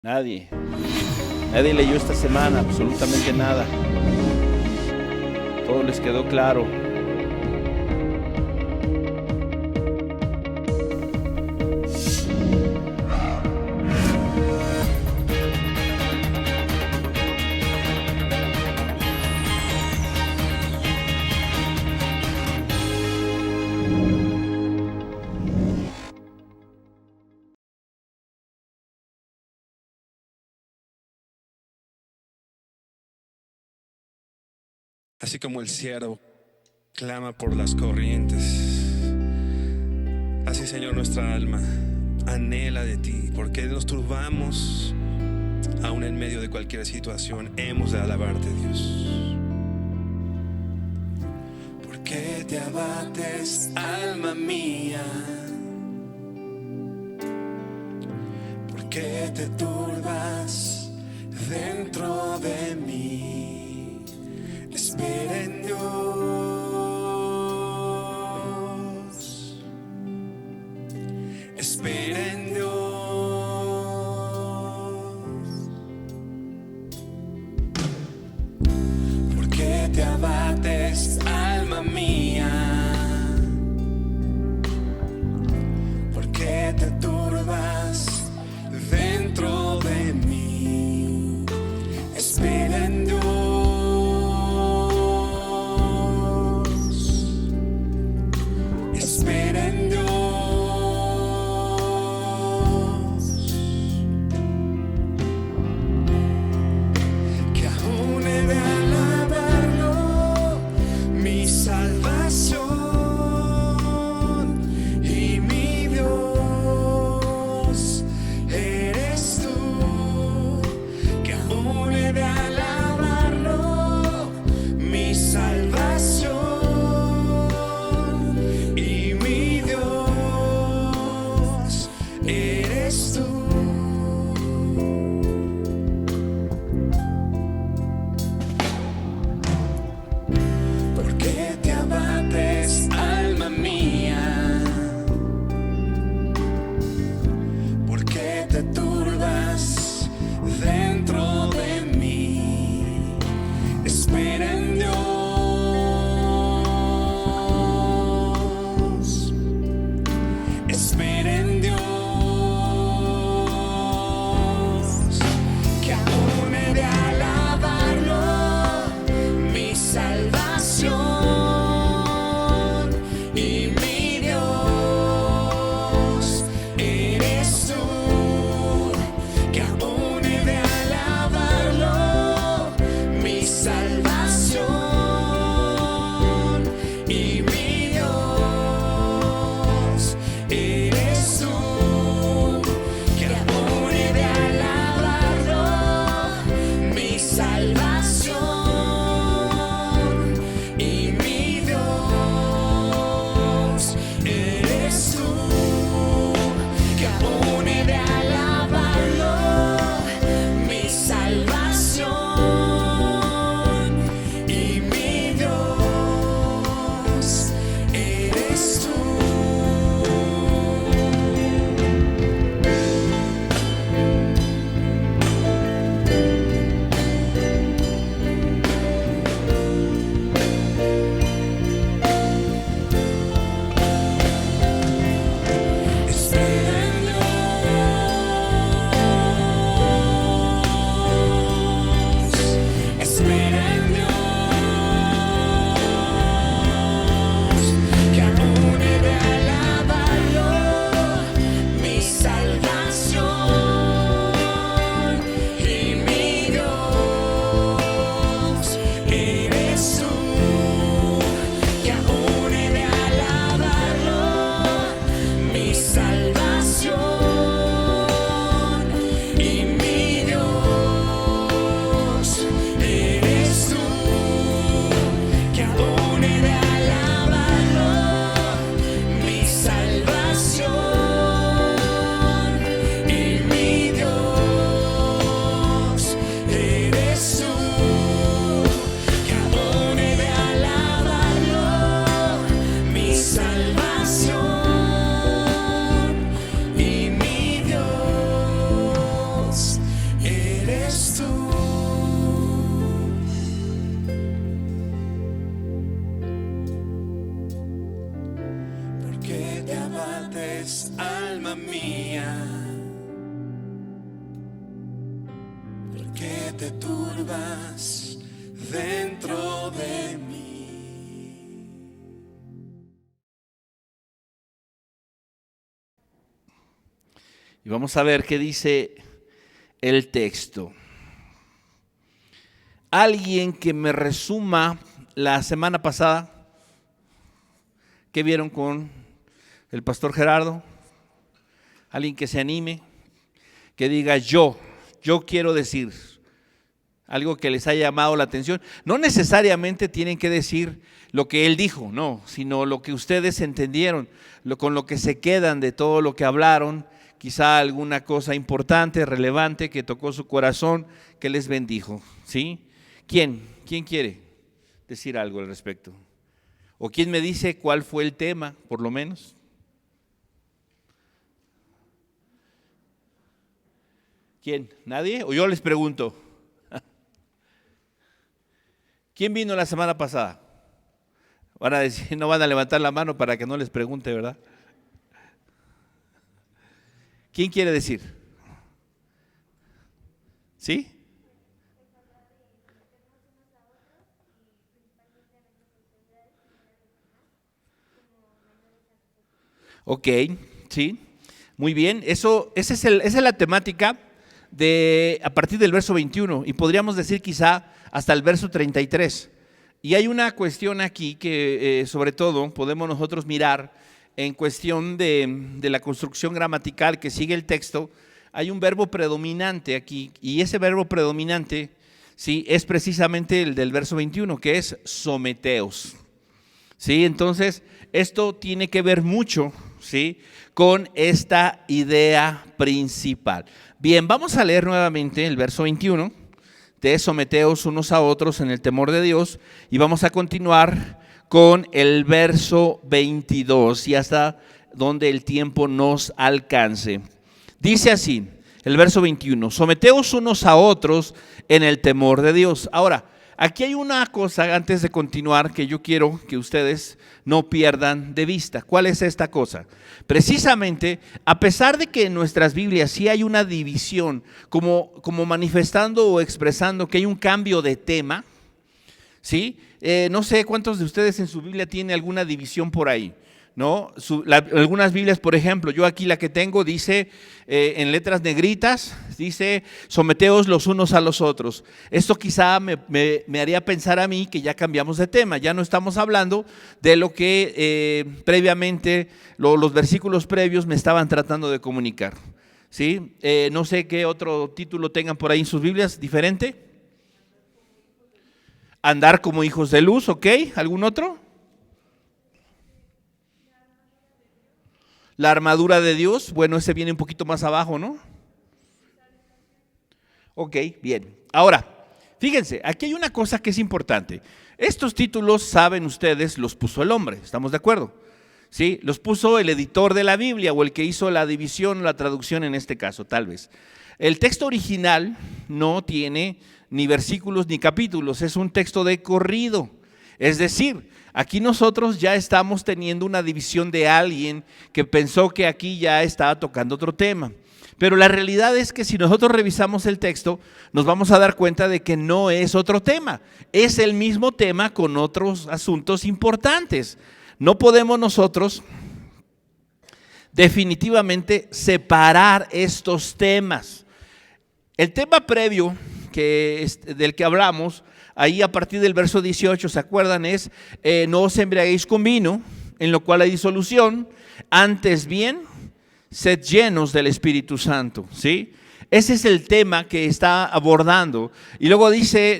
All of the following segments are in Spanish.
Nadie. Nadie leyó esta semana, absolutamente nada. Todo les quedó claro. Así como el ciervo clama por las corrientes, así, Señor, nuestra alma anhela de ti, porque nos turbamos aún en medio de cualquier situación. Hemos de alabarte, Dios. ¿Por qué te abates, alma mía? ¿Por qué te turbas dentro de mí? Espera en Dios, espera en Dios. ¿Por qué te abates, alma mía? ¿Por qué te turbas dentro eres tú. Porque te abates, alma mía. Porque te turbas dentro de mí. Y vamos a ver qué dice el texto. Alguien que me resuma la semana pasada, ¿qué vieron con el pastor Gerardo? Alguien que se anime, que diga yo quiero decir algo que les haya llamado la atención. No necesariamente tienen que decir lo que él dijo, no, sino lo que ustedes entendieron, con lo que se quedan de todo lo que hablaron. Quizá alguna cosa importante, relevante, que tocó su corazón, que les bendijo, ¿sí? ¿Quién quiere decir algo al respecto? ¿O quién me dice cuál fue el tema, por lo menos? ¿Quién? ¿Nadie? ¿O yo les pregunto? ¿Quién vino la semana pasada? Van a decir, no van a levantar la mano para que no les pregunte, ¿verdad? ¿Quién quiere decir? ¿Sí? Ok, sí, muy bien. Esa es la temática a partir del verso 21 y podríamos decir quizá hasta el verso 33. Y hay una cuestión aquí que sobre todo podemos nosotros mirar en cuestión de la construcción gramatical que sigue el texto. Hay un verbo predominante aquí y ese verbo predominante, sí, es precisamente el del verso 21, que es someteos. Sí, entonces esto tiene que ver mucho, ¿sí?, con esta idea principal. Bien, vamos a leer nuevamente el verso 21 de someteos unos a otros en el temor de Dios y vamos a continuar con el verso 22 y hasta donde el tiempo nos alcance. Dice así, el verso 21, someteos unos a otros en el temor de Dios. Ahora, aquí hay una cosa antes de continuar que yo quiero que ustedes no pierdan de vista. ¿Cuál es esta cosa? Precisamente, a pesar de que en nuestras Biblias sí hay una división, como manifestando o expresando que hay un cambio de tema, ¿sí? No sé cuántos de ustedes en su Biblia tienen alguna división por ahí, ¿no? Algunas Biblias, por ejemplo, yo aquí la que tengo dice en letras negritas, dice someteos los unos a los otros. Esto quizá me haría pensar a mí que ya cambiamos de tema, ya no estamos hablando de lo que previamente, los versículos previos me estaban tratando de comunicar, ¿sí? No sé qué otro título tengan por ahí en sus Biblias diferente. Andar como hijos de luz, ¿ok? ¿Algún otro? La armadura de Dios, bueno, ese viene un poquito más abajo, ¿no? Ok, bien. Ahora, fíjense, aquí hay una cosa que es importante. Estos títulos, saben ustedes, los puso el hombre, ¿estamos de acuerdo? ¿Sí? Los puso el editor de la Biblia o el que hizo la división, la traducción en este caso, tal vez. El texto original no tiene ni versículos ni capítulos, es un texto de corrido. Es decir, aquí nosotros ya estamos teniendo una división de alguien que pensó que aquí ya estaba tocando otro tema. Pero la realidad es que si nosotros revisamos el texto, nos vamos a dar cuenta de que no es otro tema. Es el mismo tema con otros asuntos importantes. No podemos nosotros definitivamente separar estos temas. El tema previo del que hablamos, ahí a partir del verso 18, ¿se acuerdan? Es, no os embriaguéis con vino, en lo cual hay disolución, antes bien, sed llenos del Espíritu Santo, ¿sí? Ese es el tema que está abordando. Y luego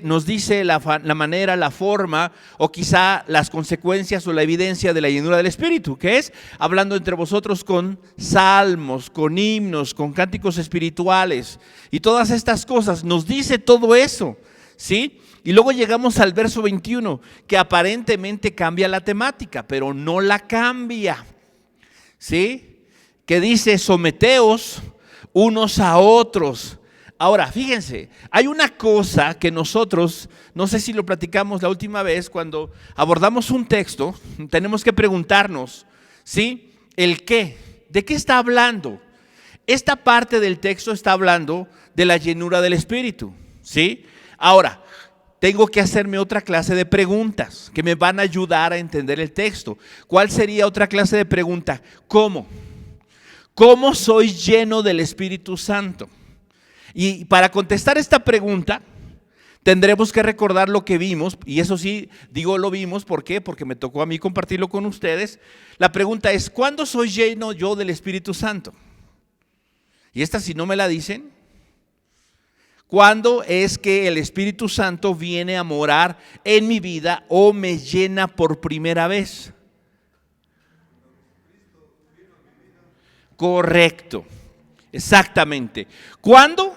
nos dice la manera, la forma, o quizá las consecuencias o la evidencia de la llenura del Espíritu, que es hablando entre vosotros con salmos, con himnos, con cánticos espirituales y todas estas cosas. Nos dice todo eso, ¿sí? Y luego llegamos al verso 21, que aparentemente cambia la temática, pero no la cambia, ¿sí? Que dice, someteos unos a otros. Ahora, fíjense, hay una cosa que nosotros, no sé si lo platicamos la última vez, cuando abordamos un texto, tenemos que preguntarnos, ¿sí? ¿El qué? ¿De qué está hablando? Esta parte del texto está hablando de la llenura del Espíritu, ¿sí? Ahora, tengo que hacerme otra clase de preguntas que me van a ayudar a entender el texto. ¿Cuál sería otra clase de pregunta? ¿Cómo? ¿Cómo soy lleno del Espíritu Santo? Y para contestar esta pregunta, tendremos que recordar lo que vimos, y eso sí, digo lo vimos, ¿por qué? Porque me tocó a mí compartirlo con ustedes. La pregunta es, ¿cuándo soy lleno yo del Espíritu Santo? Y esta, si no me la dicen, ¿cuándo es que el Espíritu Santo viene a morar en mi vida o me llena por primera vez? Correcto, exactamente. ¿Cuándo?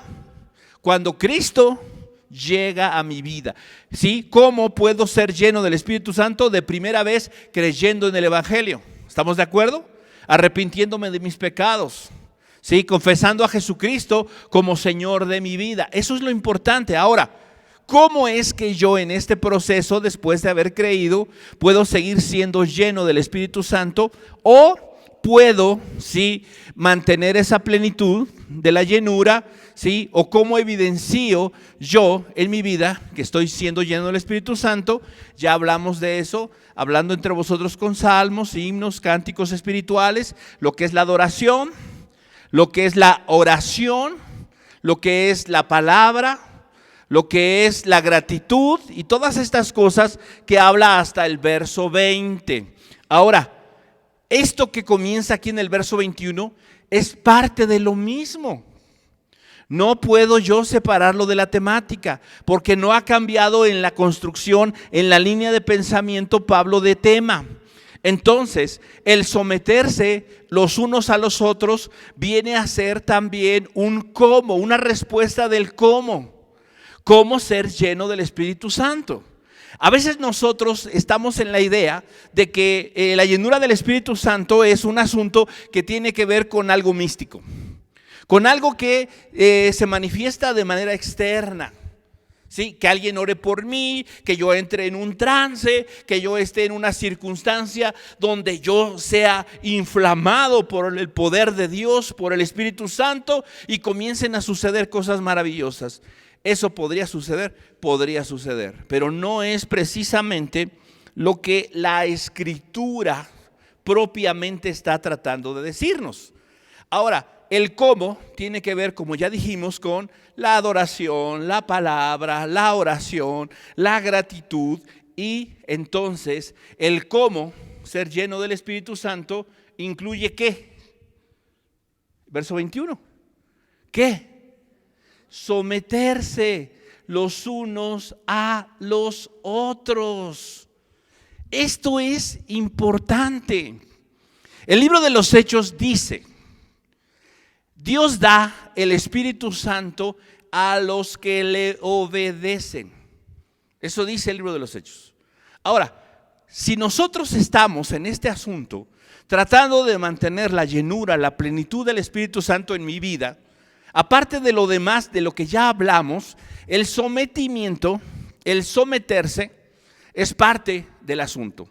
Cuando Cristo llega a mi vida. ¿Sí? ¿Cómo puedo ser lleno del Espíritu Santo? De primera vez creyendo en el Evangelio. ¿Estamos de acuerdo? Arrepintiéndome de mis pecados. ¿Sí? Confesando a Jesucristo como Señor de mi vida. Eso es lo importante. Ahora, ¿cómo es que yo en este proceso, después de haber creído, puedo seguir siendo lleno del Espíritu Santo? O puedo, ¿sí?, mantener esa plenitud de la llenura, ¿sí? O cómo evidencio yo en mi vida que estoy siendo lleno del Espíritu Santo. Ya hablamos de eso, hablando entre vosotros con salmos, himnos, cánticos espirituales, lo que es la adoración, lo que es la oración, lo que es la palabra, lo que es la gratitud y todas estas cosas que habla hasta el verso 20. Ahora, esto que comienza aquí en el verso 21 es parte de lo mismo. No puedo yo separarlo de la temática, porque no ha cambiado en la construcción, en la línea de pensamiento Pablo de tema. Entonces, el someterse los unos a los otros viene a ser también un cómo, una respuesta del cómo. Cómo ser lleno del Espíritu Santo. A veces nosotros estamos en la idea de que la llenura del Espíritu Santo es un asunto que tiene que ver con algo místico, con algo que se manifiesta de manera externa. ¿Sí? Que alguien ore por mí, que yo entre en un trance, que yo esté en una circunstancia donde yo sea inflamado por el poder de Dios, por el Espíritu Santo, y comiencen a suceder cosas maravillosas. Eso podría suceder, pero no es precisamente lo que la Escritura propiamente está tratando de decirnos. Ahora, el cómo tiene que ver, como ya dijimos, con la adoración, la palabra, la oración, la gratitud, y entonces el cómo ser lleno del Espíritu Santo incluye ¿qué? Verso 21. ¿Qué? Someterse los unos a los otros. Esto es importante. El libro de los Hechos dice: Dios da el Espíritu Santo a los que le obedecen. Eso dice el libro de los Hechos. Ahora, si nosotros estamos en este asunto tratando de mantener la llenura, la plenitud del Espíritu Santo en mi vida, aparte de lo demás, de lo que ya hablamos, el sometimiento, el someterse, es parte del asunto.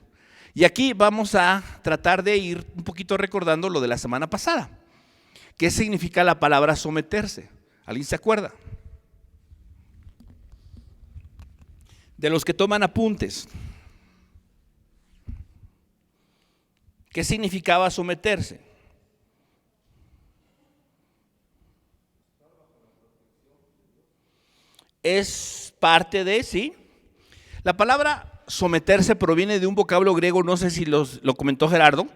Y aquí vamos a tratar de ir un poquito recordando lo de la semana pasada. ¿Qué significa la palabra someterse? ¿Alguien se acuerda? De los que toman apuntes, ¿qué significaba someterse? Es parte de, sí. La palabra someterse proviene de un vocablo griego, no sé si lo comentó Gerardo,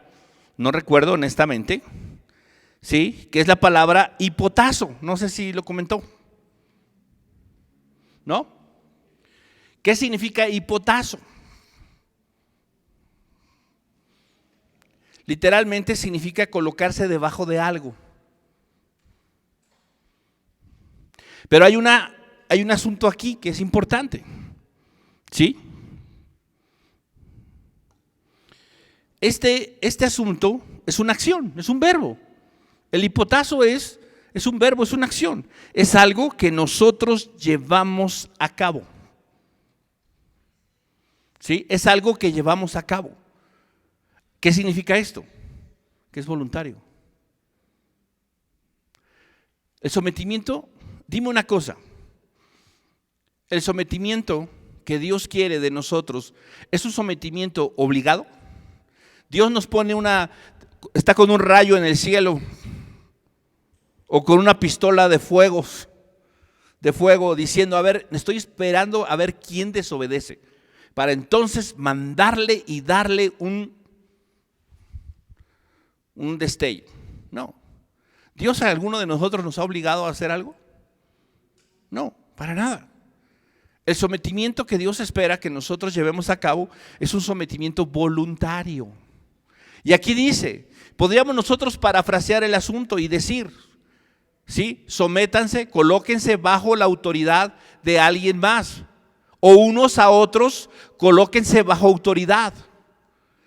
no recuerdo honestamente, sí, que es la palabra hipotazo, no sé si lo comentó, ¿no? ¿Qué significa hipotazo? Literalmente significa colocarse debajo de algo. Pero hay un asunto aquí que es importante, ¿sí? Este asunto es una acción, es un verbo. El hipotazo es Es un verbo, es una acción. Es algo que nosotros llevamos a cabo. ¿Sí? Es algo que llevamos a cabo. ¿Qué significa esto? Que es voluntario. El sometimiento, dime una cosa. El sometimiento que Dios quiere de nosotros, ¿es un sometimiento obligado? Dios nos pone está con un rayo en el cielo o con una pistola de fuego diciendo, a ver, estoy esperando a ver quién desobedece, para entonces mandarle y darle un destello. No. ¿Dios a alguno de nosotros nos ha obligado a hacer algo? No, para nada. El sometimiento que Dios espera que nosotros llevemos a cabo es un sometimiento voluntario. Y aquí dice, podríamos nosotros parafrasear el asunto y decir, ¿sí? Sométanse, colóquense bajo la autoridad de alguien más. O unos a otros, colóquense bajo autoridad.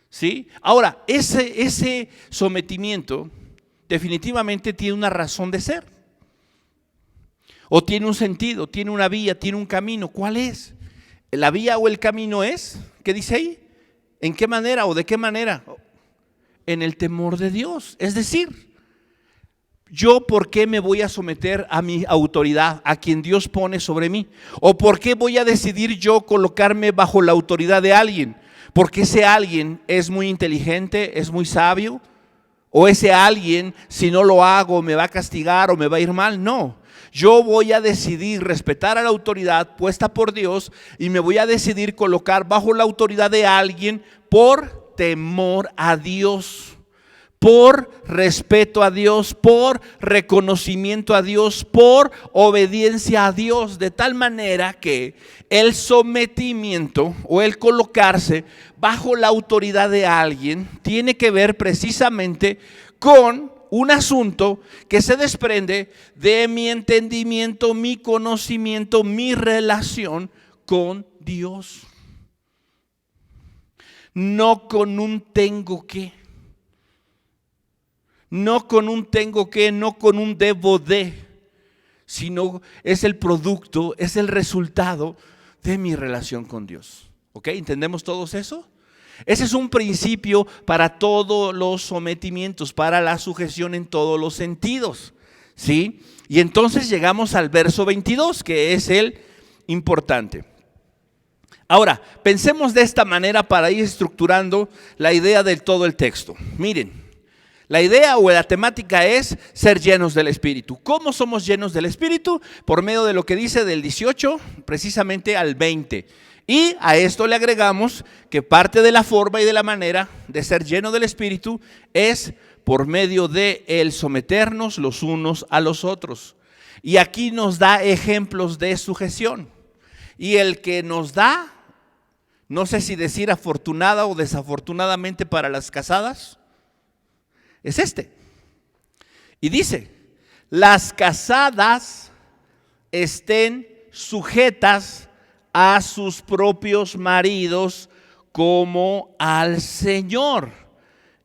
¿Sí? Ahora, ese sometimiento definitivamente tiene una razón de ser. O tiene un sentido, tiene una vía, tiene un camino. ¿Cuál es? La vía o el camino es, ¿qué dice ahí? ¿En qué manera o de qué manera? En el temor de Dios. Es decir, ¿yo por qué me voy a someter a mi autoridad, a quien Dios pone sobre mí? ¿O por qué voy a decidir yo colocarme bajo la autoridad de alguien? ¿Porque ese alguien es muy inteligente, es muy sabio? ¿O ese alguien, si no lo hago, me va a castigar o me va a ir mal? No. Yo voy a decidir respetar a la autoridad puesta por Dios y me voy a decidir colocar bajo la autoridad de alguien por temor a Dios, por respeto a Dios, por reconocimiento a Dios, por obediencia a Dios, de tal manera que el sometimiento o el colocarse bajo la autoridad de alguien tiene que ver precisamente con un asunto que se desprende de mi entendimiento, mi conocimiento, mi relación con Dios. No con un tengo que. No con un tengo que, no con un debo de, sino es el producto, es el resultado de mi relación con Dios. ¿Ok? ¿Entendemos todos eso? Ese es un principio para todos los sometimientos, para la sujeción en todos los sentidos. ¿Sí? Y entonces llegamos al verso 22, que es el importante. Ahora, pensemos de esta manera para ir estructurando la idea de todo el texto. Miren. La idea o la temática es ser llenos del Espíritu. ¿Cómo somos llenos del Espíritu? Por medio de lo que dice del 18 precisamente al 20. Y a esto le agregamos que parte de la forma y de la manera de ser lleno del Espíritu es por medio de el someternos los unos a los otros. Y aquí nos da ejemplos de sujeción. Y el que nos da, no sé si decir afortunada o desafortunadamente para las casadas, es este. Y dice, las casadas estén sujetas a sus propios maridos como al Señor.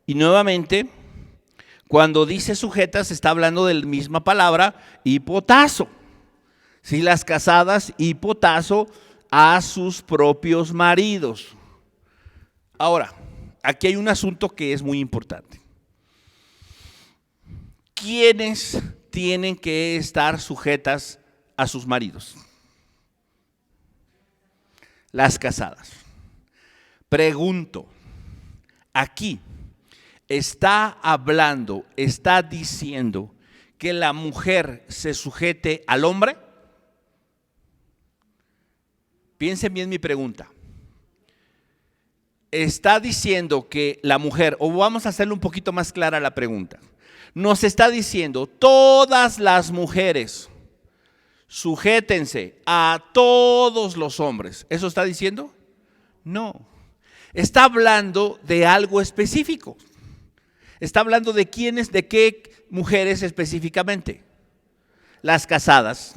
Y nuevamente, cuando dice sujetas, está hablando de la misma palabra, hipotazo. Si las casadas, hipotazo a sus propios maridos. Ahora, aquí hay un asunto que es muy importante. ¿Quiénes tienen que estar sujetas a sus maridos? Las casadas. Pregunto, aquí está hablando, está diciendo que la mujer se sujete al hombre. Piensen bien mi pregunta. Está diciendo que la mujer, o vamos a hacerle un poquito más clara la pregunta. Nos está diciendo, todas las mujeres, sujétense a todos los hombres. ¿Eso está diciendo? No. Está hablando de algo específico. Está hablando de quiénes, de qué mujeres específicamente. Las casadas.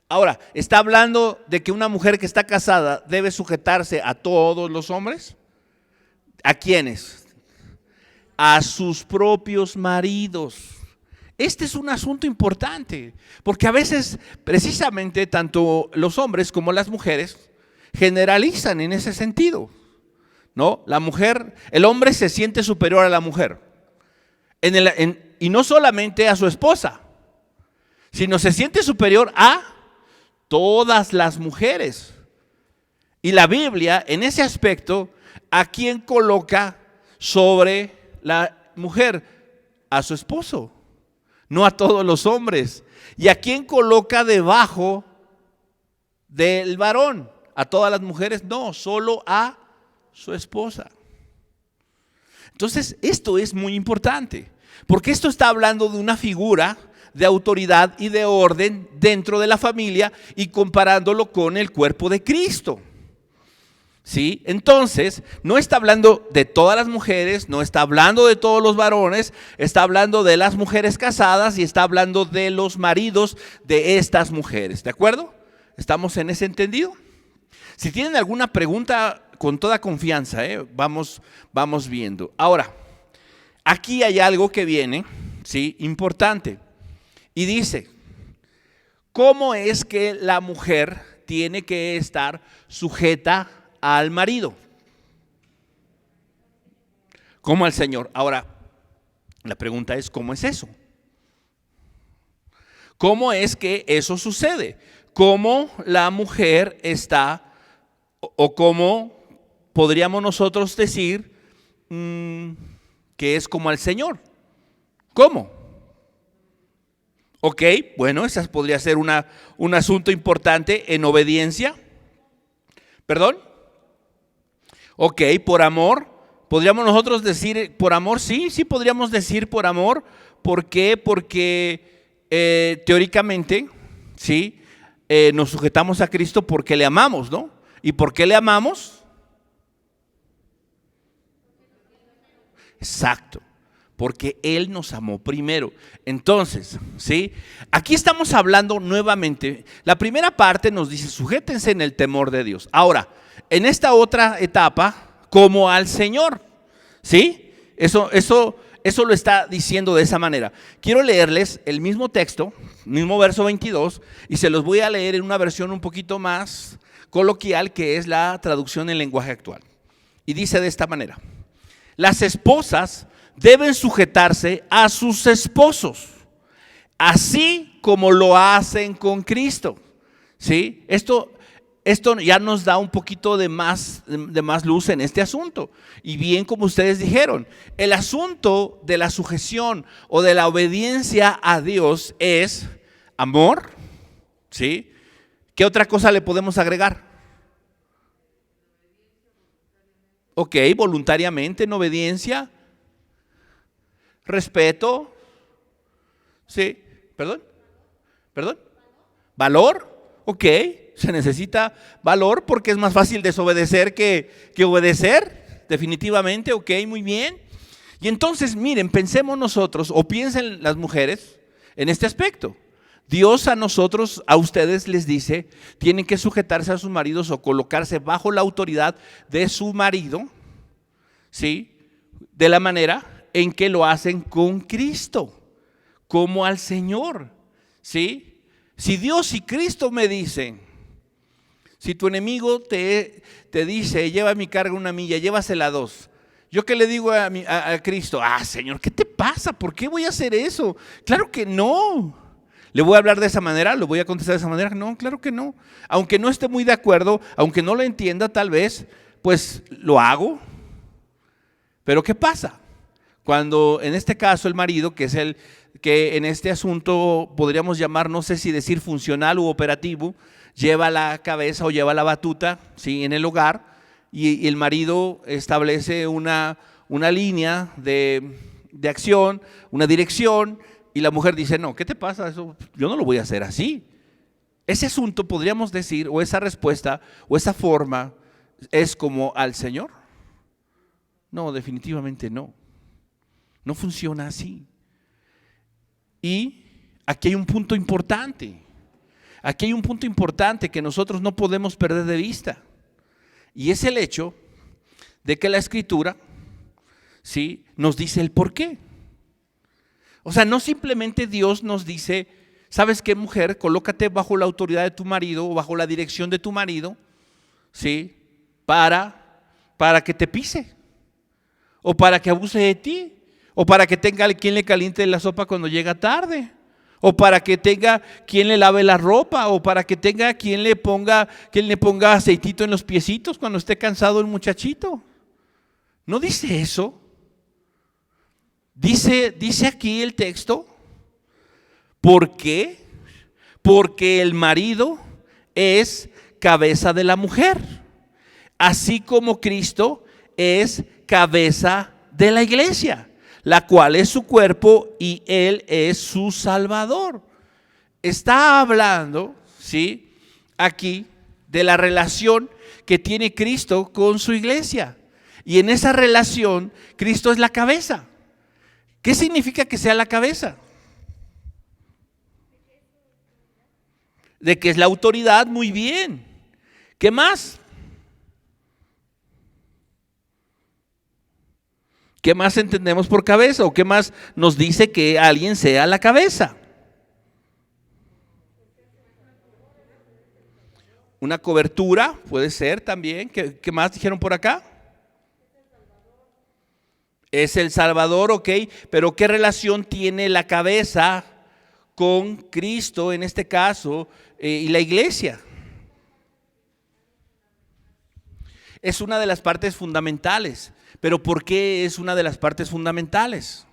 Ahora, ¿está hablando de que una mujer que está casada debe sujetarse a todos los hombres? ¿A quiénes? A sus propios maridos. Este es un asunto importante, porque a veces precisamente tanto los hombres como las mujeres generalizan en ese sentido, ¿no? El hombre se siente superior a la mujer, y no solamente a su esposa, sino se siente superior a todas las mujeres. Y la Biblia, en ese aspecto, ¿a quién coloca sobre la mujer? A su esposo, no a todos los hombres. ¿Y a quién coloca debajo del varón? ¿A todas las mujeres? No, solo a su esposa. Entonces, esto es muy importante, porque esto está hablando de una figura de autoridad y de orden dentro de la familia y comparándolo con el cuerpo de Cristo. ¿Sí? Entonces, no está hablando de todas las mujeres, no está hablando de todos los varones, está hablando de las mujeres casadas y está hablando de los maridos de estas mujeres. ¿De acuerdo? ¿Estamos en ese entendido? Si tienen alguna pregunta, con toda confianza, vamos viendo. Ahora, aquí hay algo que viene, ¿sí? Importante. Y dice, ¿cómo es que la mujer tiene que estar sujeta al marido? Como al Señor. Ahora, la pregunta es, ¿cómo es eso? ¿Cómo es que eso sucede? ¿Cómo la mujer está, o cómo podríamos nosotros decir que es como al Señor? ¿Cómo? Ok, bueno, esa podría ser un asunto importante en obediencia. ¿Perdón? Ok, por amor. ¿Podríamos nosotros decir por amor? Sí podríamos decir por amor. ¿Por qué? Porque teóricamente, sí, nos sujetamos a Cristo porque le amamos, ¿no? ¿Y por qué le amamos? Exacto. Porque Él nos amó primero. Entonces, ¿sí? Aquí estamos hablando nuevamente. La primera parte nos dice, sujétense en el temor de Dios. Ahora, en esta otra etapa, como al Señor, ¿sí? Eso lo está diciendo de esa manera. Quiero leerles el mismo texto, mismo verso 22, y se los voy a leer en una versión un poquito más coloquial, que es la traducción en lenguaje actual. Y dice de esta manera: las esposas deben sujetarse a sus esposos, así como lo hacen con Cristo. ¿Sí? Esto ya nos da un poquito de más luz en este asunto. Y bien, como ustedes dijeron, el asunto de la sujeción o de la obediencia a Dios es amor. ¿Sí? ¿Qué otra cosa le podemos agregar? Ok, voluntariamente en obediencia. Respeto, sí, perdón, valor, ok, se necesita valor porque es más fácil desobedecer que obedecer, definitivamente, ok, muy bien. Y entonces, miren, pensemos nosotros, o piensen las mujeres en este aspecto. Dios a nosotros, a ustedes les dice, tienen que sujetarse a sus maridos o colocarse bajo la autoridad de su marido, ¿sí? De la manera en que lo hacen con Cristo, como al Señor, ¿sí? Si Dios y Cristo me dicen, si tu enemigo te dice, lleva mi carga 1 milla, llévasela 2. ¿Yo qué le digo a Cristo? Señor, ¿qué te pasa? ¿Por qué voy a hacer eso? Claro que no. ¿Le voy a hablar de esa manera? ¿Le voy a contestar de esa manera? No, claro que no. Aunque no esté muy de acuerdo, aunque no lo entienda tal vez, pues lo hago. Pero ¿qué pasa? Cuando en este caso el marido, que es el que en este asunto podríamos llamar, no sé si decir funcional u operativo, lleva la cabeza o lleva la batuta, ¿sí? En el hogar, y el marido establece una línea de acción, una dirección, y la mujer dice, no, ¿qué te pasa? Eso, yo no lo voy a hacer así. Ese asunto podríamos decir, o esa respuesta, o esa forma, ¿es como al Señor? No, definitivamente no. No funciona así. Y aquí hay un punto importante. Aquí hay un punto importante que nosotros no podemos perder de vista. Y es el hecho de que la Escritura, ¿sí?, nos dice el por qué. O sea, no simplemente Dios nos dice, ¿sabes qué, mujer? Colócate bajo la autoridad de tu marido o bajo la dirección de tu marido, ¿sí? Para que te pise, o para que abuse de ti, o para que tenga quien le caliente la sopa cuando llega tarde, o para que tenga quien le lave la ropa, o para que tenga quien le ponga aceitito en los piecitos cuando esté cansado el muchachito. No dice eso. Dice aquí el texto, ¿por qué? Porque el marido es cabeza de la mujer, así como Cristo es cabeza de la iglesia, la cual es su cuerpo y Él es su Salvador. Está hablando, ¿sí?, aquí de la relación que tiene Cristo con su iglesia. Y en esa relación, Cristo es la cabeza. ¿Qué significa que sea la cabeza? De que es la autoridad, muy bien. ¿Qué más? ¿Qué más entendemos por cabeza? ¿O qué más nos dice que alguien sea la cabeza? Una cobertura puede ser también. ¿Qué más dijeron por acá? Es el Salvador, ok, pero ¿qué relación tiene la cabeza con Cristo en este caso y la iglesia? Es una de las partes fundamentales. ¿Pero por qué es una de las partes fundamentales?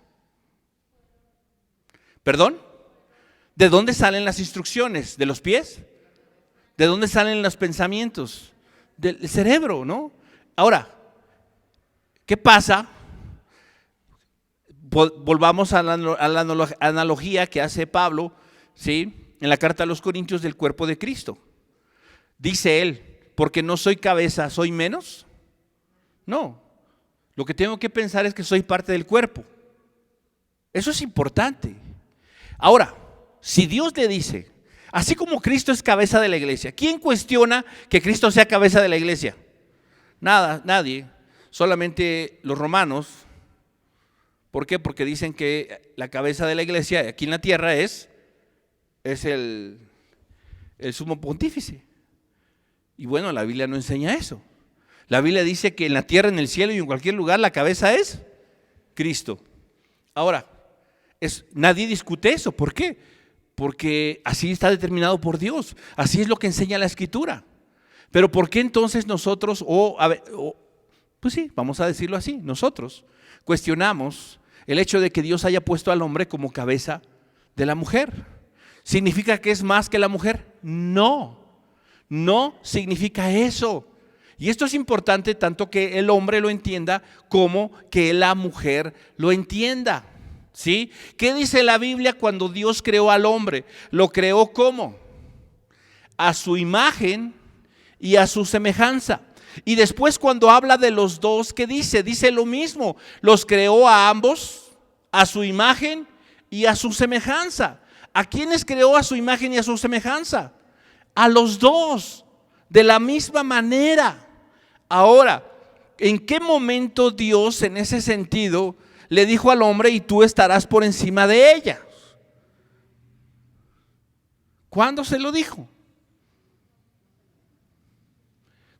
¿Perdón? ¿De dónde salen las instrucciones? ¿De los pies? ¿De dónde salen los pensamientos? Del cerebro, ¿no? Ahora, ¿qué pasa? Volvamos a la analogía que hace Pablo, ¿sí?, en la carta a los Corintios del cuerpo de Cristo. Dice él, porque no soy cabeza, ¿soy menos? No. Lo que tengo que pensar es que soy parte del cuerpo. Eso es importante. Ahora, si Dios le dice, así como Cristo es cabeza de la iglesia, ¿quién cuestiona que Cristo sea cabeza de la iglesia? Nada, nadie. Solamente los romanos. ¿Por qué? Porque dicen que la cabeza de la iglesia aquí en la tierra es el sumo pontífice. Y bueno, la Biblia no enseña eso. La Biblia dice que en la tierra, en el cielo y en cualquier lugar la cabeza es Cristo. Ahora, nadie discute eso. ¿Por qué? Porque así está determinado por Dios. Así es lo que enseña la Escritura. Pero ¿por qué entonces nosotros, pues sí, vamos a decirlo así, nosotros cuestionamos el hecho de que Dios haya puesto al hombre como cabeza de la mujer? ¿Significa que es más que la mujer? No, no significa eso. Y esto es importante tanto que el hombre lo entienda como que la mujer lo entienda, ¿sí? ¿Qué dice la Biblia cuando Dios creó al hombre? Lo creó ¿cómo? A su imagen y a su semejanza. Y después cuando habla de los dos, ¿qué dice? Dice lo mismo, los creó a ambos, a su imagen y a su semejanza. ¿A quiénes creó a su imagen y a su semejanza? A los dos, de la misma manera. Ahora, ¿en qué momento Dios en ese sentido le dijo al hombre y tú estarás por encima de ella? ¿Cuándo se lo dijo?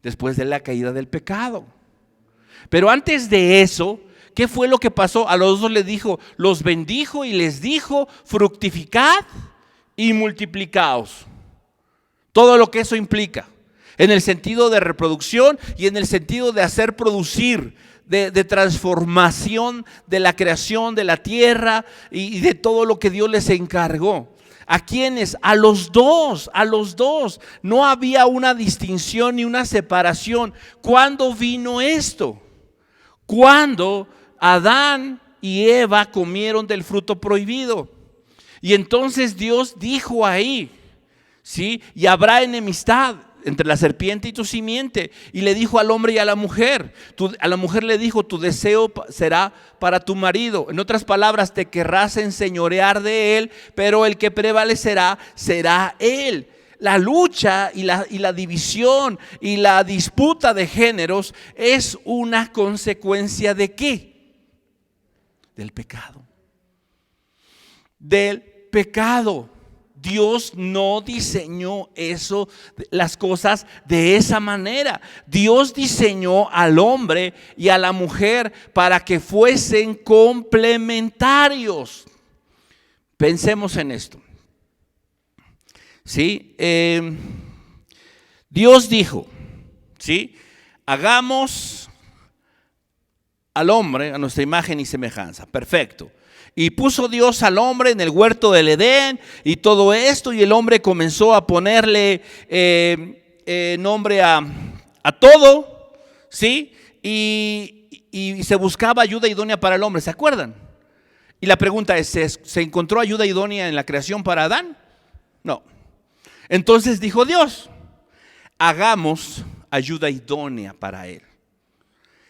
Después de la caída del pecado. Pero antes de eso, ¿qué fue lo que pasó? A los dos les dijo, los bendijo y les dijo, fructificad y multiplicaos. Todo lo que eso implica. En el sentido de reproducción y en el sentido de hacer producir, de transformación de la creación de la tierra y de todo lo que Dios les encargó. ¿A quiénes? A los dos, a los dos. No había una distinción ni una separación. ¿Cuándo vino esto? Cuando Adán y Eva comieron del fruto prohibido. Y entonces Dios dijo ahí, ¿sí? Y habrá enemistad entre la serpiente y tu simiente. Y le dijo al hombre y a la mujer, a la mujer le dijo, tu deseo será para tu marido. En otras palabras, te querrás enseñorear de él, pero el que prevalecerá será él. La lucha y la división y la disputa de géneros es una consecuencia ¿de qué? Del pecado. del pecado. Dios no diseñó eso, las cosas de esa manera. Dios diseñó al hombre y a la mujer para que fuesen complementarios. Pensemos en esto. ¿Sí? Dios dijo, ¿sí? Hagamos al hombre a nuestra imagen y semejanza. Perfecto. Y puso Dios al hombre en el huerto del Edén y todo esto, y el hombre comenzó a ponerle nombre a todo, ¿sí? Y se buscaba ayuda idónea para el hombre, ¿se acuerdan? Y la pregunta es, ¿se encontró ayuda idónea en la creación para Adán? No. Entonces dijo Dios, hagamos ayuda idónea para él.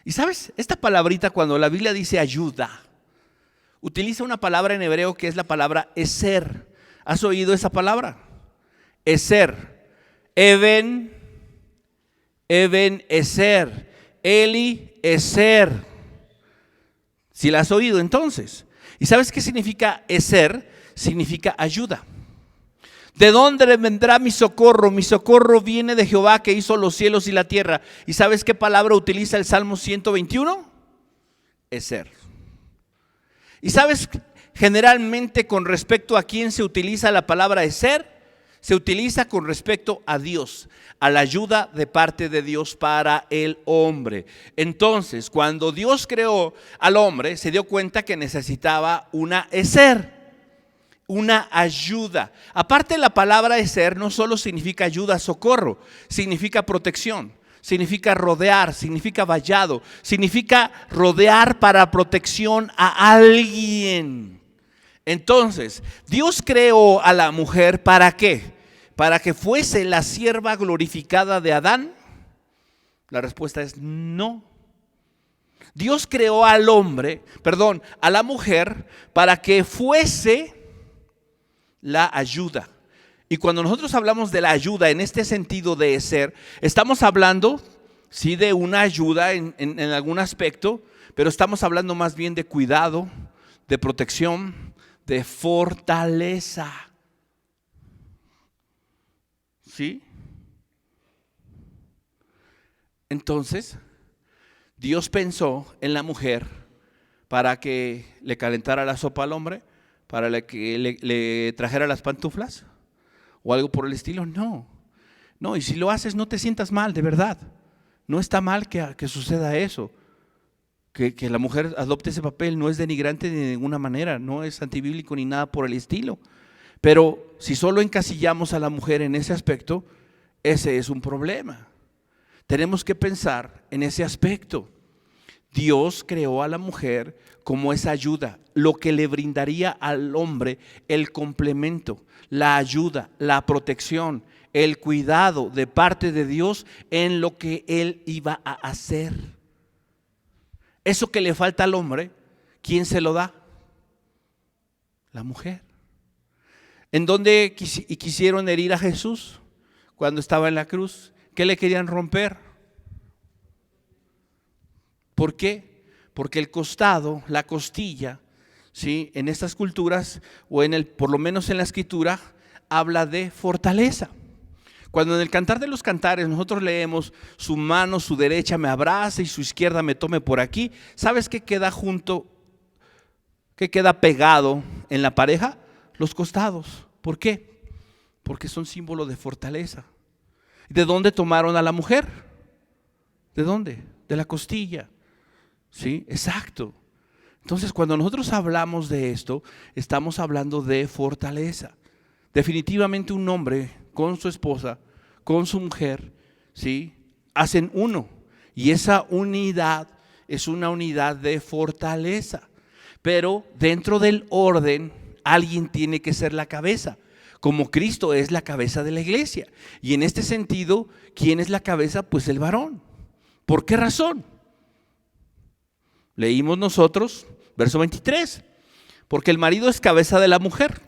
Y sabes, esta palabrita cuando la Biblia dice ayuda, utiliza una palabra en hebreo que es la palabra eser. ¿Has oído esa palabra? Eser. Even eser. Eli eser. Si la has oído entonces. ¿Y sabes qué significa eser? Significa ayuda. ¿De dónde vendrá mi socorro? Mi socorro viene de Jehová que hizo los cielos y la tierra. ¿Y sabes qué palabra utiliza el Salmo 121? Eser. ¿Y sabes generalmente con respecto a quién se utiliza la palabra eser? Se utiliza con respecto a Dios, a la ayuda de parte de Dios para el hombre. Entonces, cuando Dios creó al hombre, se dio cuenta que necesitaba una eser, una ayuda. Aparte, la palabra eser no solo significa ayuda, socorro, significa protección. Significa rodear, significa vallado, significa rodear para protección a alguien. Entonces, Dios creó a la mujer ¿para qué? ¿Para que fuese la sierva glorificada de Adán? La respuesta es no. Dios creó al hombre, a la mujer para que fuese la ayuda. Y cuando nosotros hablamos de la ayuda en este sentido de ser, estamos hablando, sí, de una ayuda en algún aspecto, pero estamos hablando más bien de cuidado, de protección, de fortaleza. ¿Sí? Entonces, Dios pensó en la mujer para que le calentara la sopa al hombre, para que le trajera las pantuflas o algo por el estilo. No, y si lo haces no te sientas mal, de verdad. No está mal que suceda eso. Que la mujer adopte ese papel no es denigrante de ninguna manera, no es antibíblico ni nada por el estilo. Pero si solo encasillamos a la mujer en ese aspecto, ese es un problema. Tenemos que pensar en ese aspecto. Dios creó a la mujer como esa ayuda, lo que le brindaría al hombre el complemento, la ayuda, la protección, el cuidado de parte de Dios en lo que él iba a hacer. Eso que le falta al hombre, ¿quién se lo da? La mujer. ¿En dónde quisieron herir a Jesús cuando estaba en la cruz? ¿Qué le querían romper? ¿Por qué? Porque el costado, la costilla, ¿sí?, en estas culturas o por lo menos en la escritura, habla de fortaleza. Cuando en el Cantar de los Cantares nosotros leemos su mano, su derecha me abraza y su izquierda me tome por aquí, ¿sabes qué queda junto? ¿Qué queda pegado en la pareja? Los costados. ¿Por qué? Porque son símbolo de fortaleza. ¿De dónde tomaron a la mujer? ¿De dónde? De la costilla. Sí, exacto. Entonces, cuando nosotros hablamos de esto, estamos hablando de fortaleza. Definitivamente un hombre con su esposa, con su mujer, ¿sí?, hacen uno. Y esa unidad es una unidad de fortaleza. Pero dentro del orden, alguien tiene que ser la cabeza. Como Cristo es la cabeza de la iglesia. Y en este sentido, ¿quién es la cabeza? Pues el varón. ¿Por qué razón? Leímos nosotros, verso 23, porque el marido es cabeza de la mujer.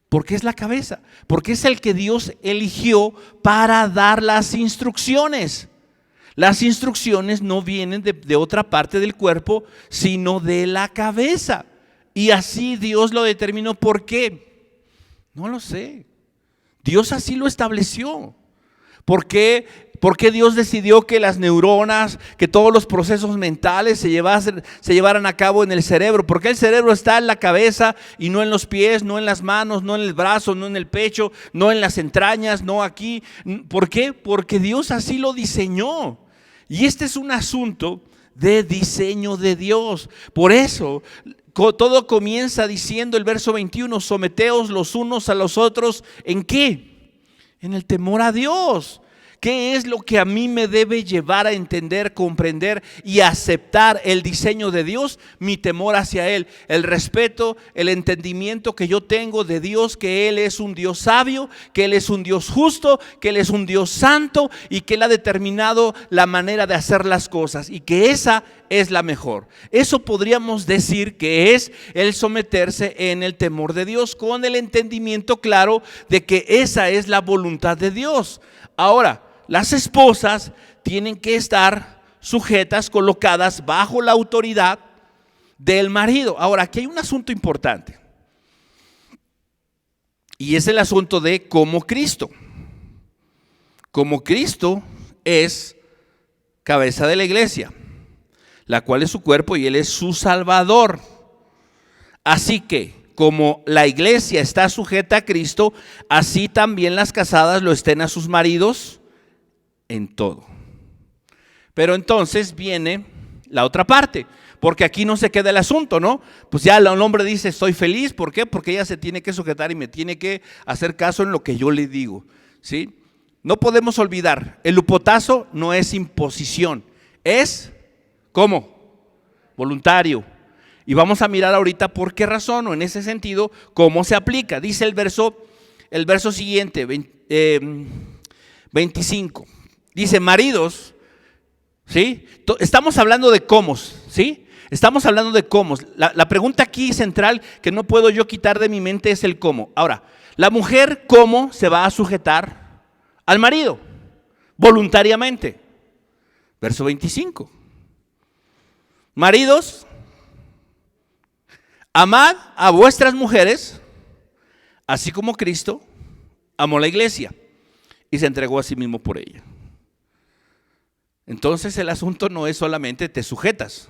¿Por qué es la cabeza? Porque es el que Dios eligió para dar las instrucciones. Las instrucciones no vienen de otra parte del cuerpo, sino de la cabeza. y así Dios lo determinó. ¿Por qué? No lo sé. Dios así lo estableció. ¿Por qué Dios decidió que las neuronas, que todos los procesos mentales se llevaran a cabo en el cerebro? ¿Por qué el cerebro está en la cabeza y no en los pies, no en las manos, no en el brazo, no en el pecho, no en las entrañas, no aquí? ¿Por qué? Porque Dios así lo diseñó. Y este es un asunto de diseño de Dios. Por eso todo comienza diciendo el verso 21, someteos los unos a los otros, ¿en qué? En el temor a Dios. ¿Qué es lo que a mí me debe llevar a entender, comprender y aceptar el diseño de Dios? Mi temor hacia Él, el respeto, el entendimiento que yo tengo de Dios, que Él es un Dios sabio, que Él es un Dios justo, que Él es un Dios santo y que Él ha determinado la manera de hacer las cosas y que esa es la mejor. Eso podríamos decir que es el someterse en el temor de Dios, con el entendimiento claro de que esa es la voluntad de Dios. Ahora, las esposas tienen que estar sujetas, colocadas bajo la autoridad del marido. Ahora, aquí hay un asunto importante. Y es el asunto de cómo Cristo. Como Cristo es cabeza de la iglesia, la cual es su cuerpo y Él es su Salvador. Así que, como la iglesia está sujeta a Cristo, así también las casadas lo estén a sus maridos en todo. Pero entonces viene la otra parte, porque aquí no se queda el asunto, ¿no? Pues ya el hombre dice, estoy feliz, ¿por qué? Porque ella se tiene que sujetar y me tiene que hacer caso en lo que yo le digo, ¿sí? No podemos olvidar, el upotazo no es imposición, es, ¿cómo? Voluntario. Y vamos a mirar ahorita por qué razón, o en ese sentido, cómo se aplica. Dice el verso siguiente, 25. Dice, maridos, ¿sí? Estamos hablando de cómo, ¿sí? Estamos hablando de cómo. La pregunta aquí central que no puedo yo quitar de mi mente es el cómo. Ahora, la mujer, ¿cómo se va a sujetar al marido? Voluntariamente. Verso 25. Maridos, amad a vuestras mujeres, así como Cristo amó la iglesia y se entregó a sí mismo por ella. Entonces el asunto no es solamente te sujetas.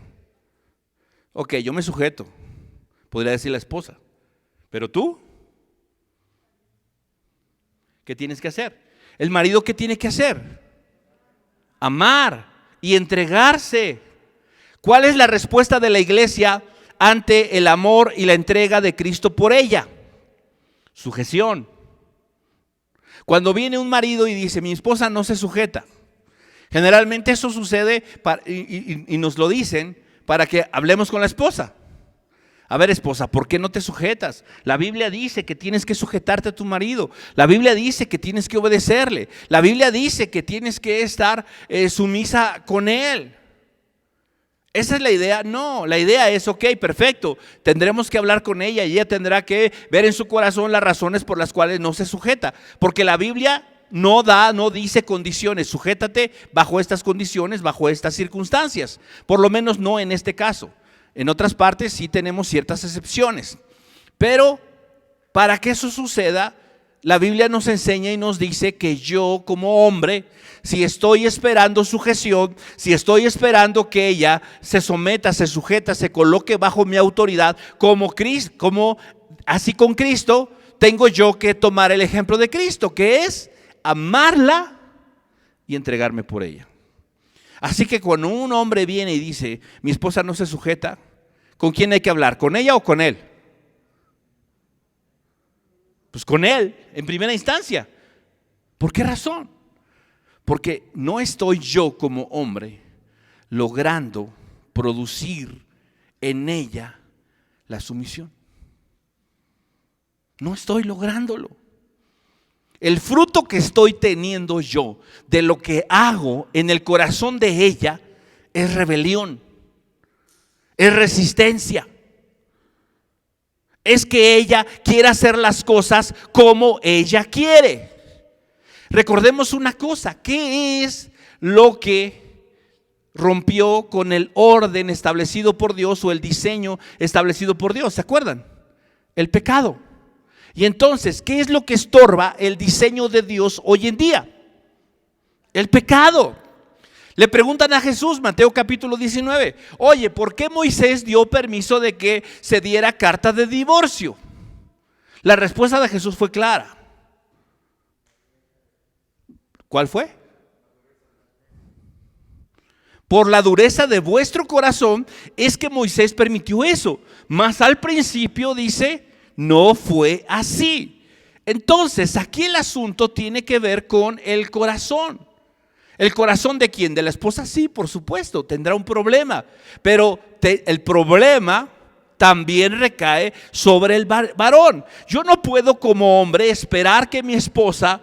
Ok, yo me sujeto, podría decir la esposa, pero tú, ¿qué tienes que hacer? El marido, ¿qué tiene que hacer? Amar y entregarse. ¿Cuál es la respuesta de la iglesia ante el amor y la entrega de Cristo por ella? Sujeción. Cuando viene un marido y dice, mi esposa no se sujeta, generalmente eso sucede y nos lo dicen para que hablemos con la esposa. A ver, esposa, ¿por qué no te sujetas? La Biblia dice que tienes que sujetarte a tu marido. La Biblia dice que tienes que obedecerle. La Biblia dice que tienes que estar sumisa con él. ¿Esa es la idea? No, la idea es, ok, perfecto, tendremos que hablar con ella y ella tendrá que ver en su corazón las razones por las cuales no se sujeta. Porque la Biblia no dice condiciones, sujétate bajo estas condiciones, bajo estas circunstancias. Por lo menos no en este caso. En otras partes sí tenemos ciertas excepciones. Pero para que eso suceda, la Biblia nos enseña y nos dice que yo como hombre, si estoy esperando sujeción, si estoy esperando que ella se someta, se sujeta, se coloque bajo mi autoridad, así con Cristo, tengo yo que tomar el ejemplo de Cristo, que es amarla y entregarme por ella. Así que cuando un hombre viene y dice, mi esposa no se sujeta, ¿con quién hay que hablar? ¿Con ella o con él? Pues con él, en primera instancia. ¿Por qué razón? Porque no estoy yo como hombre logrando producir en ella la sumisión. No estoy lográndolo. El fruto que estoy teniendo yo de lo que hago en el corazón de ella es rebelión, es resistencia. Es que ella quiere hacer las cosas como ella quiere. Recordemos una cosa, ¿qué es lo que rompió con el orden establecido por Dios o el diseño establecido por Dios. ¿Se acuerdan? El pecado. Y entonces, ¿qué es lo que estorba el diseño de Dios hoy en día? El pecado. Le preguntan a Jesús, Mateo capítulo 19, oye, ¿por qué Moisés dio permiso de que se diera carta de divorcio? La respuesta de Jesús fue clara. ¿Cuál fue? Por la dureza de vuestro corazón es que Moisés permitió eso. Mas al principio dice, no fue así. Entonces, aquí el asunto tiene que ver con el corazón. ¿El corazón de quién? ¿De la esposa? Sí, por supuesto, tendrá un problema. Pero el problema también recae sobre el varón. Yo no puedo como hombre esperar que mi esposa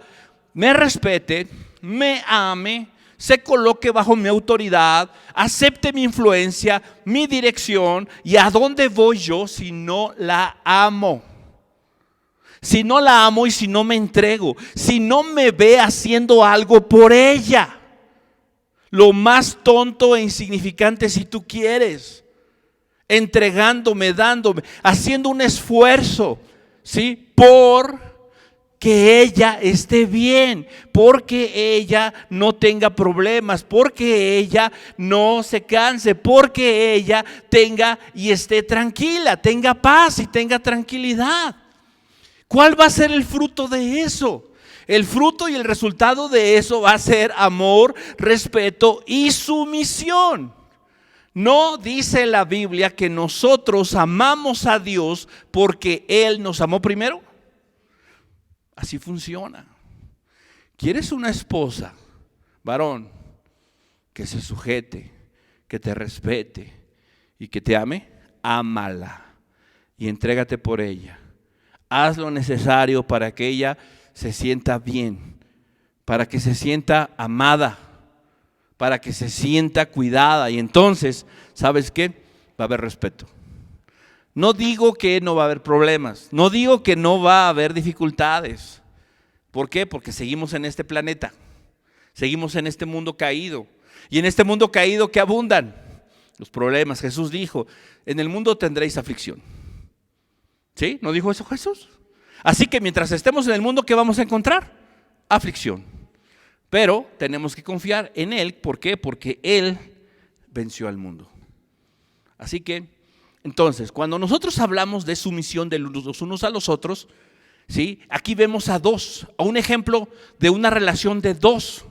me respete, me ame, se coloque bajo mi autoridad, acepte mi influencia, mi dirección. ¿Y a dónde voy yo si no la amo? Si no la amo y si no me entrego, si no me ve haciendo algo por ella. Lo más tonto e insignificante si tú quieres, entregándome, dándome, haciendo un esfuerzo, ¿sí? Por que ella esté bien, porque ella no tenga problemas, porque ella no se canse, porque ella tenga y esté tranquila, tenga paz y tenga tranquilidad. ¿Cuál va a ser el fruto de eso? El fruto y el resultado de eso va a ser amor, respeto y sumisión. No dice la Biblia que nosotros amamos a Dios porque Él nos amó primero. Así funciona. ¿Quieres una esposa, varón, que se sujete, que te respete y que te ame? Ámala y entrégate por ella. Haz lo necesario para que ella se sienta bien, para que se sienta amada, para que se sienta cuidada. Y entonces, ¿sabes qué? Va a haber respeto. No digo que no va a haber problemas, no digo que no va a haber dificultades. ¿Por qué? Porque seguimos en este planeta, seguimos en este mundo caído. Y en este mundo caído, ¿qué abundan? Los problemas. Jesús dijo, en el mundo tendréis aflicción. ¿Sí? ¿No dijo eso Jesús? Así que mientras estemos en el mundo, ¿qué vamos a encontrar? Aflicción. Pero tenemos que confiar en Él. ¿Por qué? Porque Él venció al mundo. Así que, entonces, cuando nosotros hablamos de sumisión de los unos a los otros, ¿sí? Aquí vemos a un ejemplo de una relación de dos.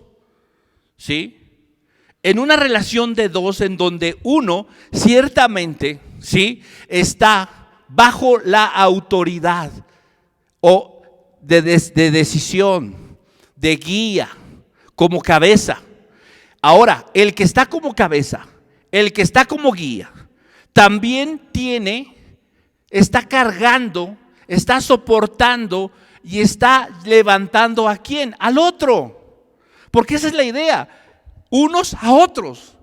¿Sí? En una relación de dos en donde uno ciertamente, ¿sí?, está bajo la autoridad o de decisión, de guía, como cabeza. Ahora, el que está como cabeza, el que está como guía, también está cargando, está soportando y está levantando ¿a quién? Al otro. Porque esa es la idea, unos a otros.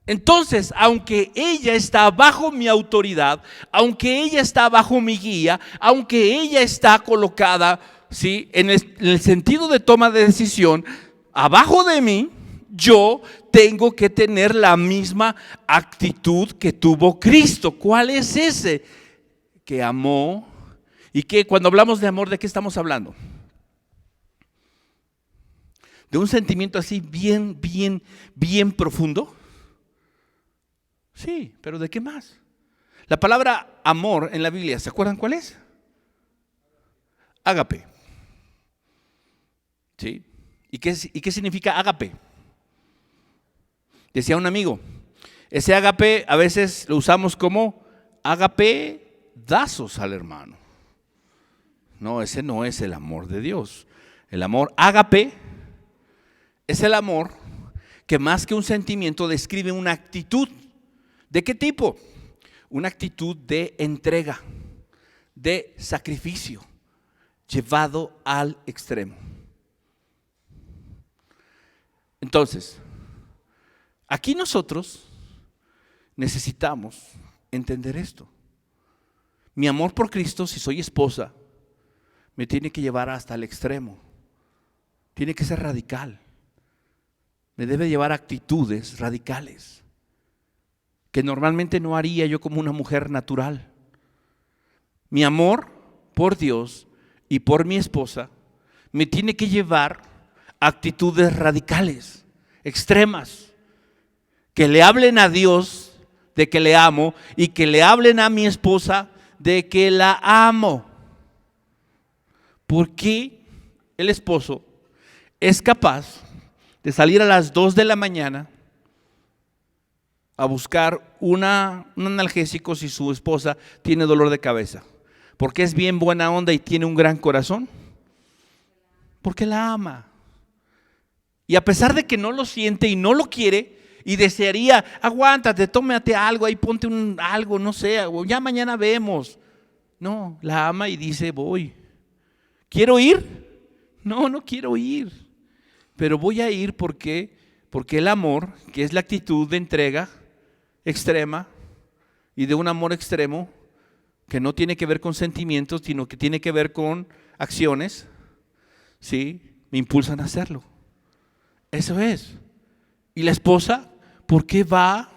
Entonces, aunque ella está bajo mi autoridad, aunque ella está bajo mi guía, aunque ella está colocada, ¿sí?, en el sentido de toma de decisión, abajo de mí, yo tengo que tener la misma actitud que tuvo Cristo. ¿Cuál es ese? Que amó. Y que cuando hablamos de amor, ¿de qué estamos hablando? De un sentimiento así bien profundo. Sí, pero ¿de qué más? La palabra amor en la Biblia, ¿se acuerdan cuál es? Ágape. ¿Sí? ¿Y qué significa ágape? Decía un amigo, ese ágape a veces lo usamos como agapedazos al hermano. No, ese no es el amor de Dios. El amor ágape es el amor que más que un sentimiento describe una actitud. ¿De qué tipo? Una actitud de entrega, de sacrificio, llevado al extremo. Entonces, aquí nosotros necesitamos entender esto. Mi amor por Cristo, si soy esposa, me tiene que llevar hasta el extremo. Tiene que ser radical. me debe llevar a actitudes radicales que normalmente no haría yo como una mujer natural. Mi amor por Dios y por mi esposa me tiene que llevar a actitudes radicales, extremas, que le hablen a Dios de que le amo y que le hablen a mi esposa de que la amo. ¿Por qué el esposo es capaz de salir a las 2 de la mañana a buscar un analgésico si su esposa tiene dolor de cabeza? Porque es bien buena onda y tiene un gran corazón. Porque la ama. Y a pesar de que no lo siente y no lo quiere y desearía, aguántate, tómate algo, ahí ponte algo, no sé, o ya mañana vemos. No, la ama y dice, voy. ¿Quiero ir? No, no quiero ir. Pero voy a ir porque el amor, que es la actitud de entrega extrema y de un amor extremo, que no tiene que ver con sentimientos, sino que tiene que ver con acciones, ¿sí? Me impulsan a hacerlo. Eso es. Y la esposa, ¿por qué va a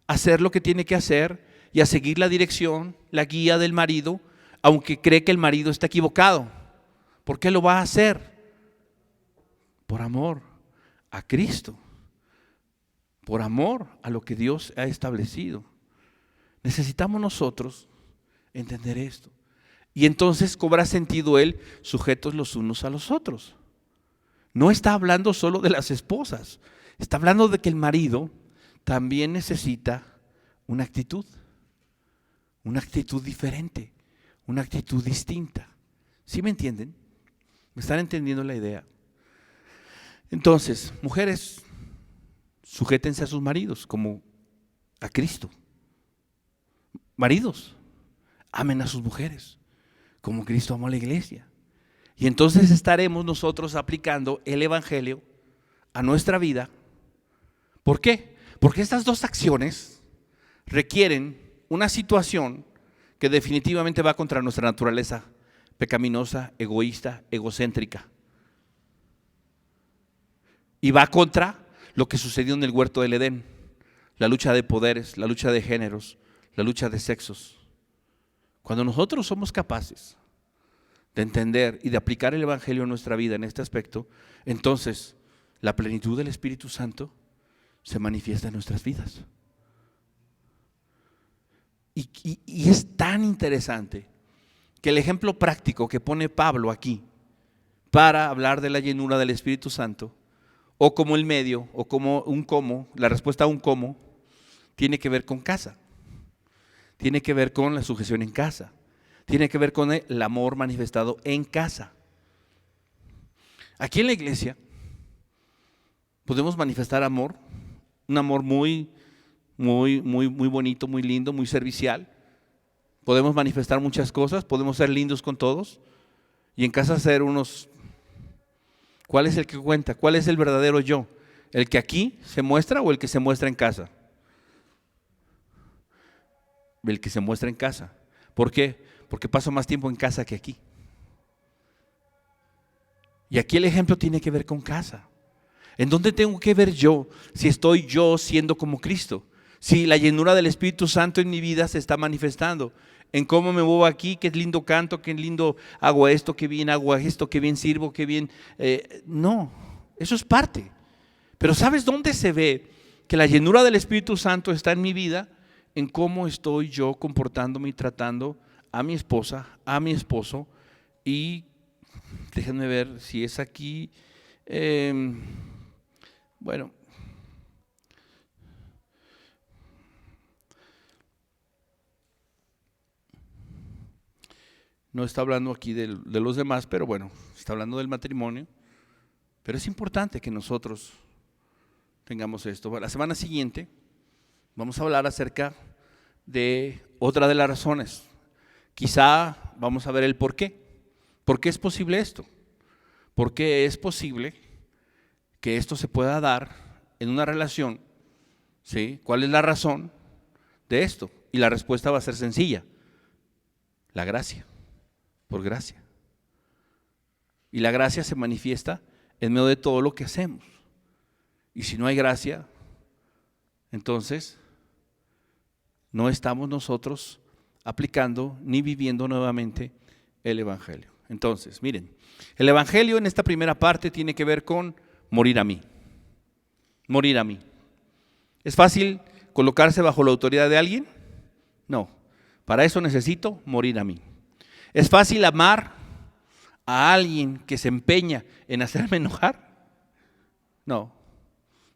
hacer lo que tiene que hacer y a seguir la dirección, la guía del marido, aunque cree que el marido está equivocado? ¿Por qué lo va a hacer? Por amor a Cristo, por amor a lo que Dios ha establecido. Necesitamos nosotros entender esto. Y entonces cobra sentido el sujetos los unos a los otros. No está hablando solo de las esposas, está hablando de que el marido también necesita una actitud diferente, una actitud distinta. ¿Sí me entienden? ¿Me están entendiendo la idea? Entonces, mujeres, sujétense a sus maridos como a Cristo. Maridos, amen a sus mujeres como Cristo amó a la iglesia. Y entonces estaremos nosotros aplicando el evangelio a nuestra vida. ¿Por qué? Porque estas dos acciones requieren una situación que definitivamente va contra nuestra naturaleza pecaminosa, egoísta, egocéntrica. Y va contra lo que sucedió en el huerto del Edén, la lucha de poderes, la lucha de géneros, la lucha de sexos. Cuando nosotros somos capaces de entender y de aplicar el evangelio en nuestra vida en este aspecto, entonces la plenitud del Espíritu Santo se manifiesta en nuestras vidas. Y es tan interesante que el ejemplo práctico que pone Pablo aquí para hablar de la llenura del Espíritu Santo, o como el medio, o como un cómo, la respuesta a un cómo, tiene que ver con casa, tiene que ver con la sujeción en casa, tiene que ver con el amor manifestado en casa. Aquí en la iglesia podemos manifestar amor, un amor muy bonito, muy lindo, muy servicial. Podemos manifestar muchas cosas, podemos ser lindos con todos y en casa ser unos. ¿Cuál es el que cuenta? ¿Cuál es el verdadero yo? ¿El que aquí se muestra o el que se muestra en casa? El que se muestra en casa. ¿Por qué? Porque paso más tiempo en casa que aquí. Y aquí el ejemplo tiene que ver con casa. ¿En dónde tengo que ver yo si estoy yo siendo como Cristo? Si la llenura del Espíritu Santo en mi vida se está manifestando. En cómo me muevo aquí, qué lindo canto, qué lindo hago esto, qué bien hago esto, qué bien sirvo, qué bien. No, eso es parte. Pero ¿sabes dónde se ve que la llenura del Espíritu Santo está en mi vida? En cómo estoy yo comportándome y tratando a mi esposa, a mi esposo. Y déjenme ver si es aquí. Bueno. No está hablando aquí de los demás, pero bueno, está hablando del matrimonio. Pero es importante que nosotros tengamos esto. La semana siguiente vamos a hablar acerca de otra de las razones. Quizá vamos a ver el por qué. ¿Por qué es posible esto? ¿Por qué es posible que esto se pueda dar en una relación? ¿Sí? ¿Cuál es la razón de esto? Y la respuesta va a ser sencilla. La gracia. Por gracia. Y la gracia se manifiesta en medio de todo lo que hacemos. Y si no hay gracia, entonces no estamos nosotros aplicando ni viviendo nuevamente el Evangelio. Entonces, miren, el Evangelio en esta primera parte tiene que ver con morir a mí. Morir a mí. ¿Es fácil colocarse bajo la autoridad de alguien? No. Para eso necesito morir a mí. ¿Es fácil amar a alguien que se empeña en hacerme enojar? No,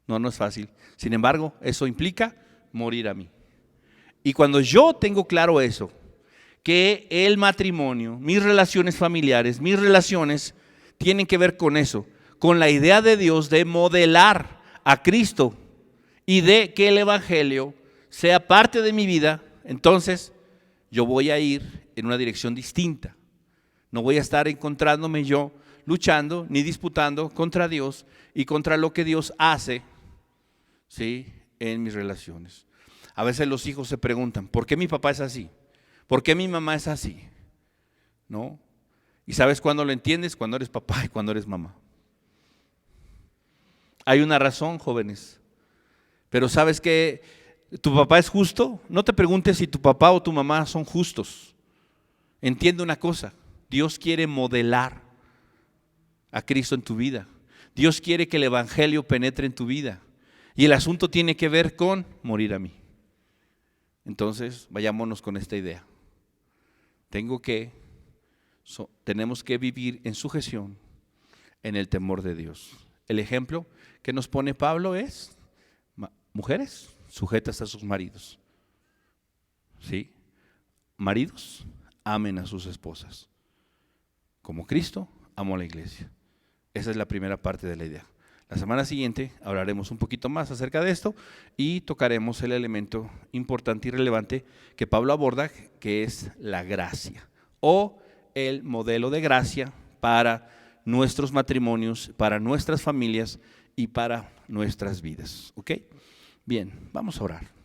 no es fácil. Sin embargo, eso implica morir a mí. Y cuando yo tengo claro eso, que el matrimonio, mis relaciones familiares, mis relaciones tienen que ver con eso, con la idea de Dios de modelar a Cristo y de que el Evangelio sea parte de mi vida, entonces yo voy a ir en una dirección distinta. No voy a estar encontrándome yo luchando ni disputando contra Dios y contra lo que Dios hace, ¿sí?, en mis relaciones. A veces los hijos se preguntan, ¿por qué mi papá es así? ¿Por qué mi mamá es así? ¿No? ¿Y sabes cuándo lo entiendes? Cuando eres papá y cuando eres mamá. Hay una razón, jóvenes. Pero ¿sabes que tu papá es justo? No te preguntes si tu papá o tu mamá son justos. Entiende una cosa, Dios quiere modelar a Cristo en tu vida. Dios quiere que el Evangelio penetre en tu vida. Y el asunto tiene que ver con morir a mí. Entonces, vayámonos con esta idea. Tenemos que vivir en sujeción, en el temor de Dios. El ejemplo que nos pone Pablo es, mujeres, sujetas a sus maridos. ¿Sí? Maridos, amen a sus esposas. Como Cristo amó a la iglesia. Esa es la primera parte de la idea. La semana siguiente hablaremos un poquito más acerca de esto y tocaremos el elemento importante y relevante que Pablo aborda, que es la gracia o el modelo de gracia para nuestros matrimonios, para nuestras familias y para nuestras vidas. ¿Ok? Bien, vamos a orar.